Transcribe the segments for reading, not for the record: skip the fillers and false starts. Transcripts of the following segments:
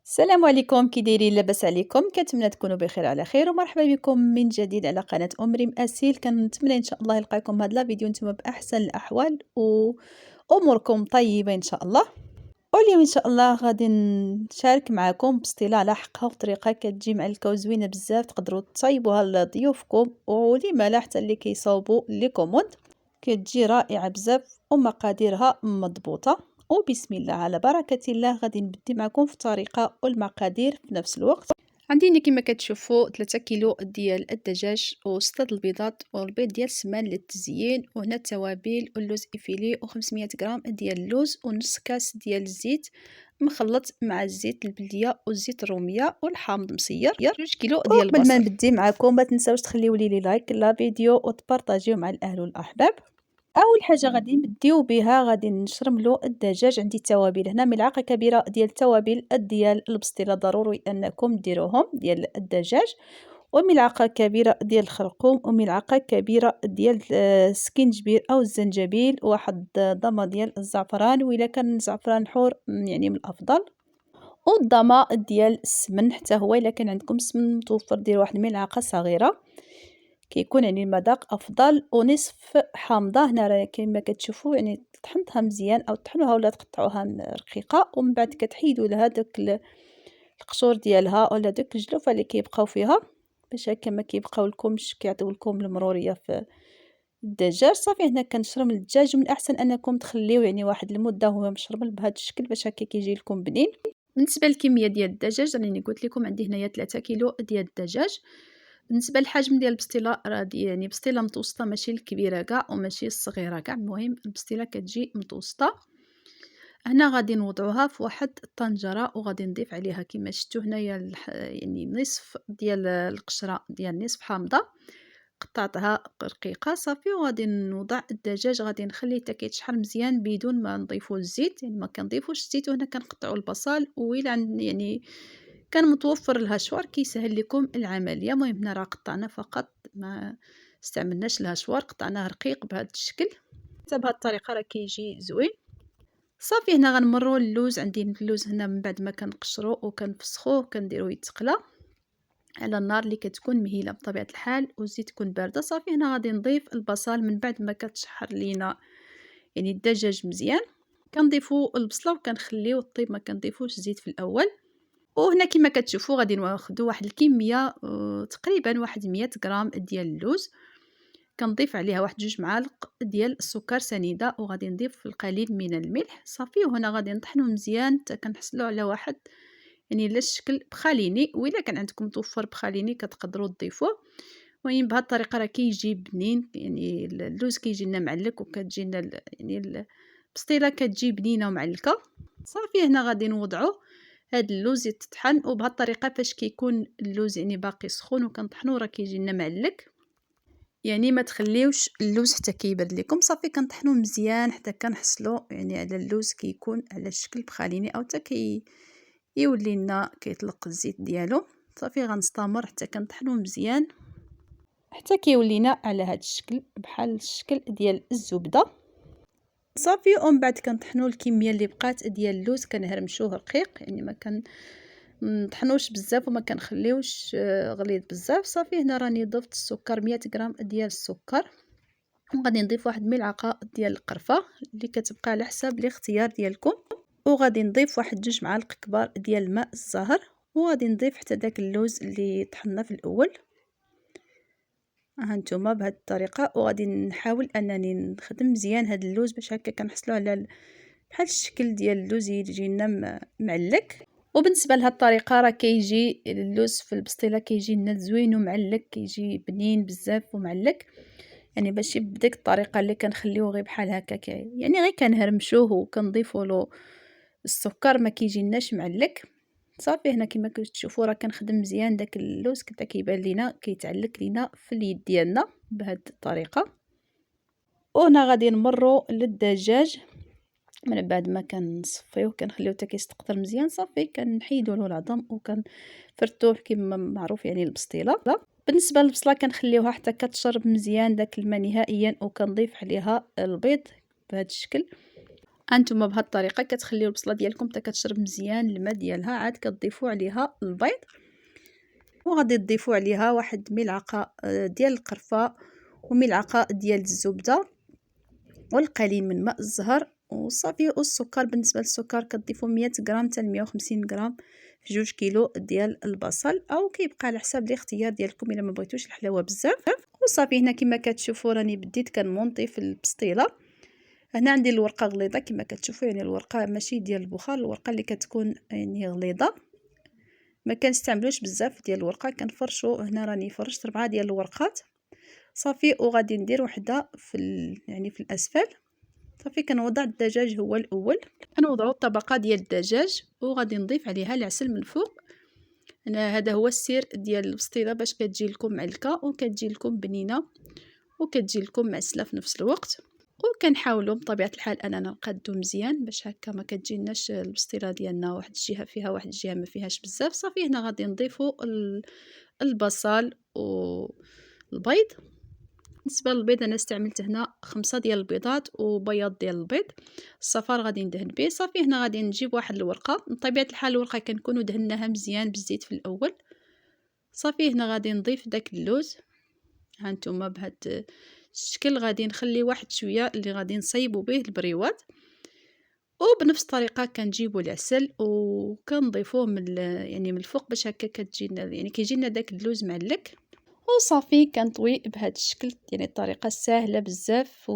السلام عليكم، كي دايرين؟ لاباس عليكم؟ كنتمنى تكونوا بخير على خير، ومرحبا بكم من جديد على قناه ريم اسيل. كنتمنى ان شاء الله يلقاكم هذا لا فيديو نتوما باحسن الاحوال واموركم طيبه ان شاء الله. واليوم ان شاء الله غادي نشارك معكم بسطيله لاحقه وطريقه كتجي معلكه وزوينه بزاف، تقدروا تطيبوها لضيوفكم ولما لا حتى اللي كيصاوبوا لي كوموند. كتجي رائعه بزاف ومقاديرها مضبوطه. وبسم الله على بركة الله غادي نبدي معكم في الطريقة والمقادير في نفس الوقت. عندي هنا كما كتشوفوا 3 كيلو ديال الدجاج و6 البيضات والبيض ديال السمان للتزيين، وهنا التوابل واللوز افيلي و500 غرام ديال اللوز ونص كاس ديال الزيت مخلط مع الزيت البلديه والزيت الروميه والحامض مسير 2 كيلو ديال البصل. قبل ما نبدي معكم ما تنساوش تخليو لي لايك لا فيديو وتبارطاجيو مع الاهل والاحباب. اول حاجه غادي نبديو بها غادي نشرملو الدجاج. عندي التوابل هنا ملعقه كبيره ديال التوابل ديال البسطيله، ضروري انكم ديروهم ديال الدجاج، وملعقه كبيره ديال الخرقوم، وملعقه كبيره ديال السكينجبير او الزنجبيل، واحد ضمه ديال الزعفران وإلا كان زعفران حور يعني من الافضل، والضمه ديال السمن حتى هو الا كان عندكم السمن متوفر ديروا واحد الملعقه صغيره كيكون يعني المذاق افضل، ونصف حامضه هنا راه كما كتشوفوا يعني طحنتها مزيان او طحنوها ولا تقطعوها رقيقه، ومن بعد كتحيدوا لها داك القشور ديالها ولا داك الجلوفه اللي كيبقاو فيها باش هكا ما كيبقاو لكمش كيعطيو لكم المروريه في الدجاج. صافي هنا كنشرم الدجاج، من الاحسن انكم تخليوه يعني واحد المده وهو مشرمل بهذا الشكل باش هكا كيجي لكم بنين. بالنسبه للكميه ديال الدجاج راني قلت لكم عندي هنايا 3 كيلو ديال الدجاج. بالنسبه للحجم ديال البسطيله راه يعني بسطيله متوسطه، ماشي الكبيره كاع وماشي الصغيره كاع، المهم البسطيله كتجي متوسطه. هنا غادي نوضعوها في واحد الطنجره وغادي نضيف عليها كما شفتوا هنايا يعني نصف ديال القشره ديال نصف حامضه قطعتها رقيقه صافي، وغادي نوضع الدجاج غادي نخليه حتى كيتشحر مزيان بدون ما نضيفوا الزيت، يعني ما كنضيفوش الزيت. وهنا كنقطعوا البصل وإلا يعني كان متوفر الهشوار كيسهل لكم العمليه. المهم هنا راه قطعنا فقط، ما استعملناش الهشوار، قطعناه رقيق بهذا الشكل. حتى بهذه الطريقه راه كيجي زوين. صافي هنا غنمروا اللوز. عندي اللوز هنا من بعد ما كنقشرو وكنفسخوه كنديروه يتقلى على النار اللي كتكون مهيله بطبيعه الحال والزيت تكون بارده. صافي هنا غادي نضيف البصل من بعد ما كتشحر لينا يعني الدجاج مزيان، كنضيفوا البصله وكنخليوه طيب، ما كنضيفوش الزيت في الاول. وهنا كما كتشوفوا غادي ناخذوا واحد الكميه تقريبا واحد 100 غرام ديال اللوز، كنضيف عليها واحد 2 معالق ديال السكر سنيده، وغادي نضيف القليل من الملح صافي. وهنا غادي نطحنوا مزيان حتى كنحصلوا على واحد يعني لا الشكل بخاليني، واذا كان عندكم توفر بخاليني كتقدروا تضيفوه. المهم بهذه الطريقه راه كيجي بنين، يعني اللوز كيجي لنا معلك وكتجي لنا يعني البسطيله كتجي بنينه ومعلكه. صافي هنا غادي نوضعوا هاد اللوز يتطحن، وبهذه الطريقه فاش كيكون اللوز يعني باقي سخون وكنطحنوه راه كيجي لنا معلك، يعني ما تخليوش اللوز حتى كيبرد لكم. صافي كنطحنوه مزيان حتى كنحصلوا يعني على اللوز كيكون على الشكل بخاليني او حتى يولي لنا كيطلق الزيت ديالو. صافي غنستمر حتى كنطحنوه مزيان حتى كيولينا على هذا الشكل بحال الشكل ديال الزبده. صافي ومن بعد كنطحنوا الكميه اللي بقات ديال اللوز كنهرمشوه رقيق، يعني ما نطحنوش بزاف وما كنخليوش غليظ بزاف. صافي هنا راني ضفت السكر 100 غرام ديال السكر، وغادي نضيف واحد الملعقه ديال القرفه اللي كتبقى على حساب الاختيار ديالكم، وغادي نضيف واحد 2 معالق كبار ديال الماء الزهر، وغادي نضيف حتى داك اللوز اللي طحنا في الاول ها نتوما بهذه الطريقه. وغادي نحاول انني نخدم مزيان هذا اللوز باش هكا كنحصلوا على بحال الشكل ديال اللوز يجي لنا معلك. وبالنسبه لهاد الطريقه راه كيجي اللوز في البسطيله كيجي لنا زوين ومعلك، كيجي بنين بزاف ومعلك، يعني ماشي بديك الطريقه اللي كنخليوه غير بحال هكا يعني غير كنهرمشوه وكنضيفوا له السكر ما كيجيناش معلك. صافي هنا كما كتشوفوا راه كنخدم مزيان داك اللوز حتى كيبان لينا كيتعلق لينا في اليد ديالنا بهذه الطريقه. وهنا غادي نمروا للدجاج من بعد ما كنصفيوه كنخليوه حتى كيستقطر مزيان. صافي كنحيدوا له العظم وكنفرتوه كما معروف يعني البسطيله. بالنسبه للبصله كنخليوها حتى كتشرب مزيان داك الماء نهائيا، وكنضيف عليها البيض بهذا الشكل. هانتوما بهاد الطريقه كتخليو البصله ديالكم حتى كتشرب مزيان الماء ديالها، عاد كتضيفوا عليها البيض وغادي تضيفوا عليها واحد ملعقه ديال القرفه وملعقه ديال الزبده والقليل من ماء الزهر وصافي. والسكر، بالنسبه للسكر كتضيفوا 100 غرام حتى 150 غرام في 2 كيلو ديال البصل، او كيبقى على حساب الاختيار ديالكم الا ما بغيتوش الحلاوه بزاف. وصافي هنا كما كتشوفوا راني بديت كنمونطي في البسطيله. هنا عندي الورقه غليظه كما كتشوفوا، يعني الورقه ماشي ديال البخار، الورقه اللي كتكون يعني غليظه، ما كنستعملوش بزاف ديال الورقه، كنفرشوا. هنا راني فرشت 4 ديال الورقات صافي. وغادي ندير وحده يعني في الاسفل. صافي كنوضع الدجاج هو الاول، كنوضعوا طبقه ديال الدجاج وغادي نضيف عليها العسل من فوق. انا هذا هو السر ديال البسطيله باش كتجي لكم معلكه وكتجي لكم بنينه وكتجي لكم معسله في نفس الوقت. وكنحاولوا بطبيعه الحال اننا نقادو مزيان باش هكا ما كتجيناش البسطيله ديالنا واحد الجهه فيها واحد الجهه ما فيهاش بزاف. صافي هنا غادي نضيفوا البصل والبيض. بالنسبه للبيض انا استعملت هنا 5 ديال البيضات وبياض ديال البيض. الصفار غادي ندهن به. صافي هنا غادي نجيب واحد الورقه، بطبيعه الحال الورقه كنكونوا دهناها مزيان بالزيت في الاول. صافي هنا غادي نضيف داك اللوز، ها نتوما بهاد الشكل. غادي نخلي واحد شويه اللي غادي نصيبوا به البريوات، وبنفس الطريقه كنجيبوا العسل وكنضيفوه يعني من الفوق باش هكا كتجينا يعني كيجينا داك اللوز معلك. وصافي كنطوي بهذا الشكل، يعني الطريقه سهله بزاف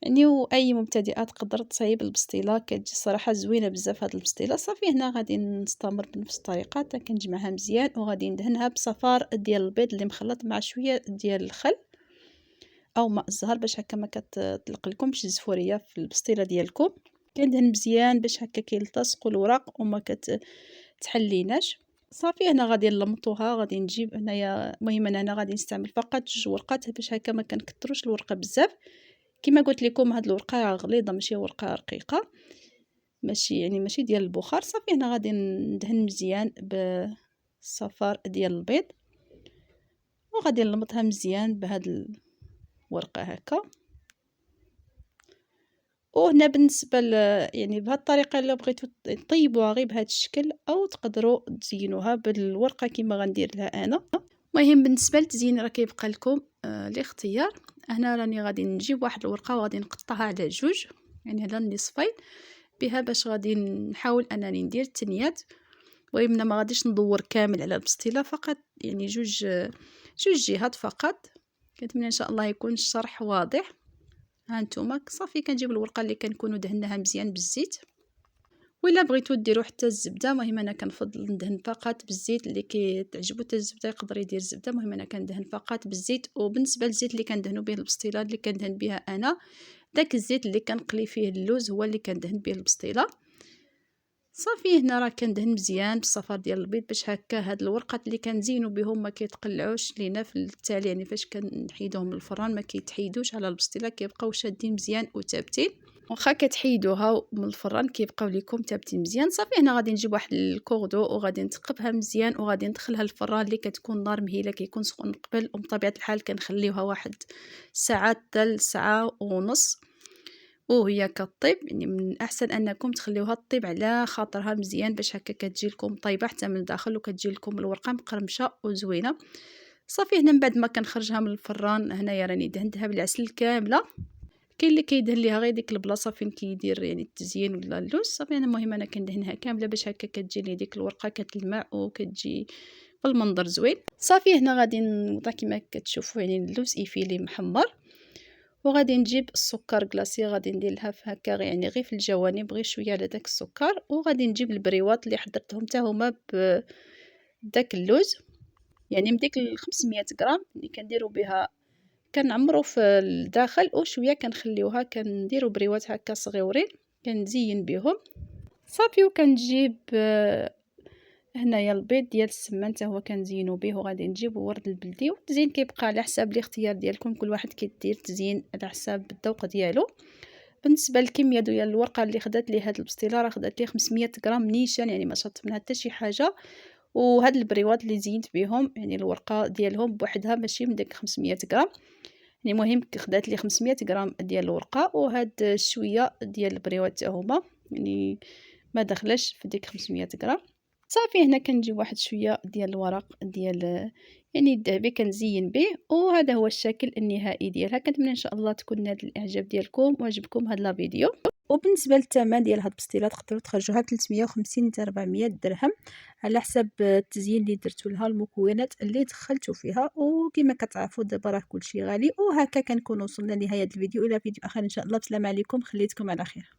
يعني واي مبتدئه تقدر تصايب البسطيله، كتجي صراحه زوينه بزاف هاد البسطيله. صافي هنا غادي نستمر بنفس الطريقه حتى كنجمعها مزيان وغادي ندهنها بصفار ديال البيض اللي مخلط مع شويه ديال الخل او ماء الزهر باش هكا ما كتطلق لكمش الزفوريه في البسطيله ديالكم. كندهن مزيان باش هكا كيلتصق الوراق وما كتحليناش. صافي هنا غادي نلمطوها. غادي نجيب هنايا، المهم انا غادي نستعمل فقط 2 ورقات باش هكا ما كنكثروش الورقه بزاف. كما قلت لكم هاد الورقه غليظه ماشي ورقه رقيقه، ماشي ديال البخار. صافي هنا غادي ندهن مزيان بالصفار ديال البيض وغادي نلمطها مزيان بهاد الورقه هكا. وهنا بالنسبه يعني بهاد الطريقه الا بغيتو طيبوها غير بهذا الشكل او تقدروا تزينوها بالورقه كما غندير لها انا. المهم بالنسبه للتزيين راه كيبقى لكم الاختيار. هنا راني غادي نجيب واحد الورقه وغادي نقطعها على 2 يعني على النصفين بها باش غادي نحاول انني ندير التنيات. المهم ما غاديش ندور كامل على البسطيله، فقط يعني جوج جهات فقط. كنتمنى ان شاء الله يكون الشرح واضح. ها نتوما صافي كنجيب الورقه اللي كنكونوا دهناها مزيان بالزيت، ولا بغيتو ديروا حتى الزبده. المهم انا كنفضل ندهن فقط بالزيت، اللي كتعجبو حتى الزبده يقدر يدير الزبده. المهم انا كندهن فقط بالزيت. وبالنسبه للزيت اللي كندهنوا به البسطيله اللي كندهن بها انا، داك الزيت اللي كنقلي فيه اللوز هو اللي كندهن به البسطيله. صافي هنا راه كندهن مزيان بالصفار ديال البيض باش هكا هاد الورقات اللي كنزينوا بهم ما كيتقلعوش لينا في التالي، يعني فاش كنحيدوهم من الفران ما كيتحيدوش على البسطيله، كيبقاو شادين مزيان وثابتين. واخا كتحيدوها من الفران كيبقاو لكم ثابتين مزيان. صافي هنا غادي نجيب واحد الكوردو وغادي نثقبها مزيان وغادي ندخلها الفران اللي كتكون نار مهيله كيكون سخون قبل. وبطبيعه الحال كنخليوها واحد ساعه حتى ساعه ونص وهي كطيب. يعني من الاحسن انكم تخليوها طيب على خاطرها مزيان باش هكا كتجي لكم طيبه حتى من الداخل وكتجي لكم الورقه مقرمشه وزوينه. صافي هنا من بعد ما كنخرجها من الفران، هنايا راني دهنتها بالعسل كامله. كاين اللي كيدهن ليها غير ديك البلاصه فين كيدير يعني التزيين ولا اللوز. صافي انا المهم انا كندهنها كامله باش هكا كتجي لي ديك الورقه كتلمع وكتجي بالمنظر زوين. صافي هنا غادي نوضع كما كتشوفوا يعني اللوز يفيلي محمر. وغادي نجيب السكر كلاصي غادي ندير لها هكا يعني غير في الجوانب غير شويه على داك السكر. وغادي نجيب البريوات اللي حضرتهم حتى هما بداك اللوز، يعني من ديك 500 غرام اللي كنديروا بها كنعمروا في الداخل وشويه كنخليوها كنديروا بريوات هكا صغيورين كنزين بهم. صافي وكنجيب هنايا البيض ديال السمان حتى هو كنزينو به. وغادي نجيب ورد البلدي، والتزيين كيبقى على حساب الاختيار ديالكم، كل واحد كيدير تزيين على حساب الذوق ديالو. بالنسبه للكميه ديال الورقه اللي خدات لي هاد البسطيله راه خدات لي 500 غرام نيشان، يعني ما شطت منها حتى شي حاجه. وهاد البريوات اللي زينت بهم يعني الورقه ديالهم بوحدها ماشي من داك 500 غرام. يعني المهم خدات لي 500 غرام ديال الورقه، وهاد شويه ديال البريوات حتى هما يعني ما داخلاش في ديك 500 غرام. صافي هنا كنجيب واحد شويه ديال الورق ديال يعني الذهبي كنزين به، وهذا هو الشكل النهائي ديالها. كنتمنى ان شاء الله تكون نال الاعجاب ديالكم وعجبكم هذا الفيديو. وبالنسبه للثمن ديال هاد البسطيله تقدروا تخرجوها ب 350 حتى 400 درهم على حسب التزيين اللي درتو لها، المكونات اللي دخلتو فيها. وكما كتعرفوا دابا راه كلشي غالي. وهكا كنكون وصلنا لنهايه الفيديو. الى فيديو اخر ان شاء الله. بسلام عليكم، خليتكم على خير.